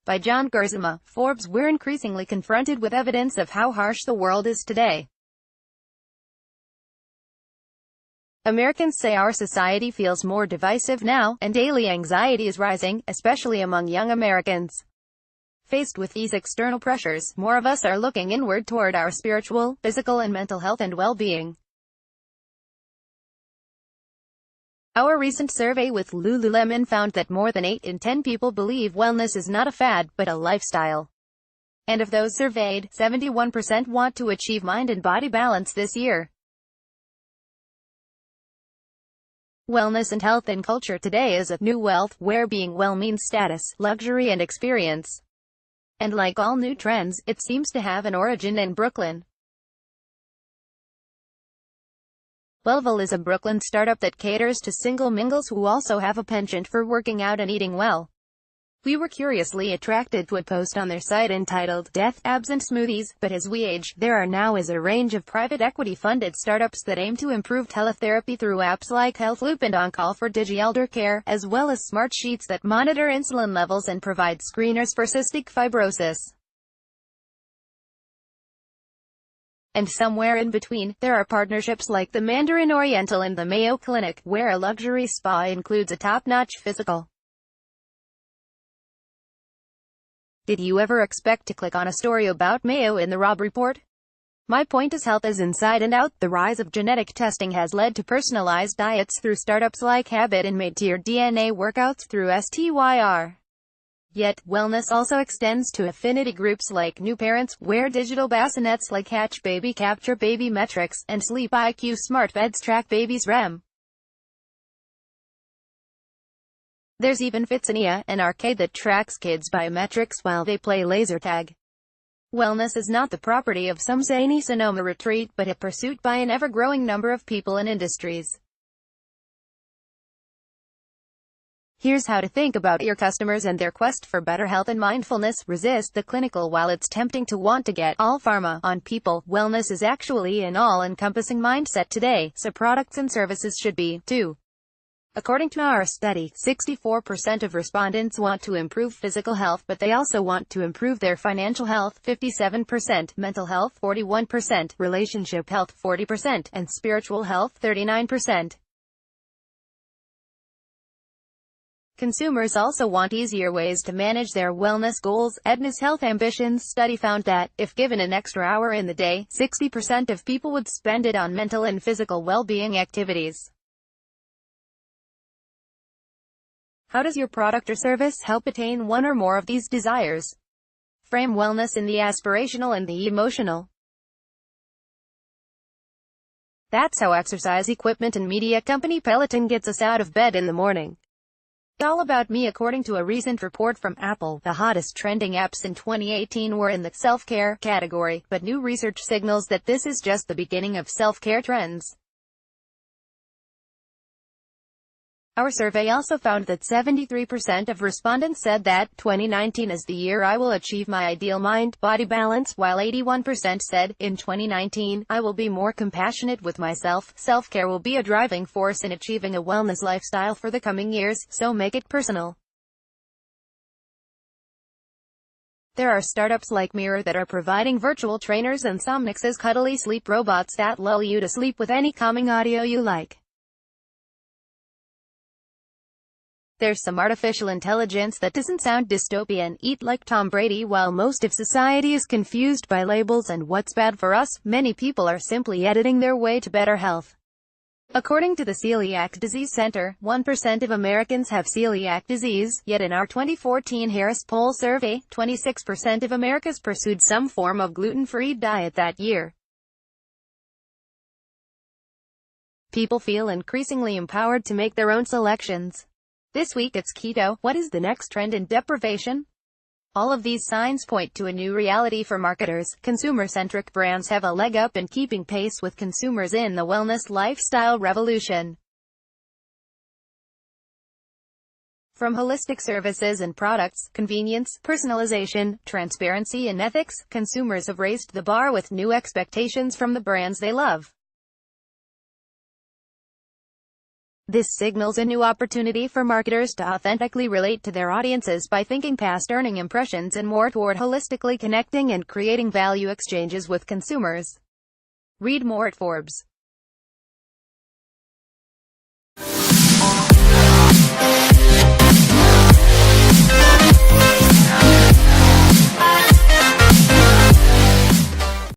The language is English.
By John Gerzema, Forbes. We're increasingly confronted with evidence of how harsh the world is today. Americans say our society feels more divisive now, and daily anxiety is rising, especially among young Americans. Faced with these external pressures, more of us are looking inward toward our spiritual, physical and mental health and well-being. Our recent survey with Lululemon found that more than 8 in 10 people believe wellness is not a fad, but a lifestyle. And of those surveyed, 71% want to achieve mind and body balance this year. Wellness and health in culture today is a new wealth, where being well means status, luxury and experience. And like all new trends, it seems to have an origin in Brooklyn. Wellville is a Brooklyn startup that caters to single mingles who also have a penchant for working out and eating well. We were curiously attracted to a post on their site entitled, "Death, Abs and Smoothies," but as we age, there are now a range of private equity-funded startups that aim to improve teletherapy through apps like HealthLoop and OnCall for DigiElder Care, as well as smart sheets that monitor insulin levels and provide screeners for cystic fibrosis. And somewhere in between, there are partnerships like the Mandarin Oriental and the Mayo Clinic, where a luxury spa includes a top-notch physical. Did you ever expect to click on a story about Mayo in the Rob Report? My point is, health is inside and out. The rise of genetic testing has led to personalized diets through startups like Habit and made-to-your DNA workouts through STYR. Yet, wellness also extends to affinity groups like New Parents, where digital bassinets like Hatch Baby capture baby metrics, and Sleep IQ smart beds track babies' REM. There's even Fitzinia, an arcade that tracks kids' biometrics while they play laser tag. Wellness is not the property of some zany Sonoma retreat, but a pursuit by an ever-growing number of people and industries. Here's how to think about your customers and their quest for better health and mindfulness. Resist the clinical. While it's tempting to want to get all pharma on people, wellness is actually an all-encompassing mindset today, so products and services should be, too. According to our study, 64% of respondents want to improve physical health, but they also want to improve their financial health, 57%, mental health, 41%, relationship health, 40%, and spiritual health, 39%. Consumers also want easier ways to manage their wellness goals. Edna's Health Ambitions study found that, if given an extra hour in the day, 60% of people would spend it on mental and physical well-being activities. How does your product or service help attain one or more of these desires? Frame wellness in the aspirational and the emotional. That's how exercise equipment and media company Peloton gets us out of bed in the morning. All about me. According to a recent report from Apple, the hottest trending apps in 2018 were in the self-care category, but new research signals that this is just the beginning of self-care trends. Our survey also found that 73% of respondents said that 2019 is the year I will achieve my ideal mind-body balance, while 81% said, in 2019, I will be more compassionate with myself. Self-care will be a driving force in achieving a wellness lifestyle for the coming years, so make it personal. There are startups like Mirror that are providing virtual trainers and Somnix's cuddly sleep robots that lull you to sleep with any calming audio you like. There's some artificial intelligence that doesn't sound dystopian. Eat like Tom Brady. While most of society is confused by labels and what's bad for us, many people are simply editing their way to better health. According to the Celiac Disease Center, 1% of Americans have celiac disease, yet in our 2014 Harris Poll survey, 26% of Americans pursued some form of gluten-free diet that year. People feel increasingly empowered to make their own selections. This week it's keto. What is the next trend in deprivation? All of these signs point to a new reality for marketers. Consumer-centric brands have a leg up in keeping pace with consumers in the wellness lifestyle revolution. From holistic services and products, convenience, personalization, transparency and ethics, consumers have raised the bar with new expectations from the brands they love. This signals a new opportunity for marketers to authentically relate to their audiences by thinking past earning impressions and more toward holistically connecting and creating value exchanges with consumers. Read more at Forbes.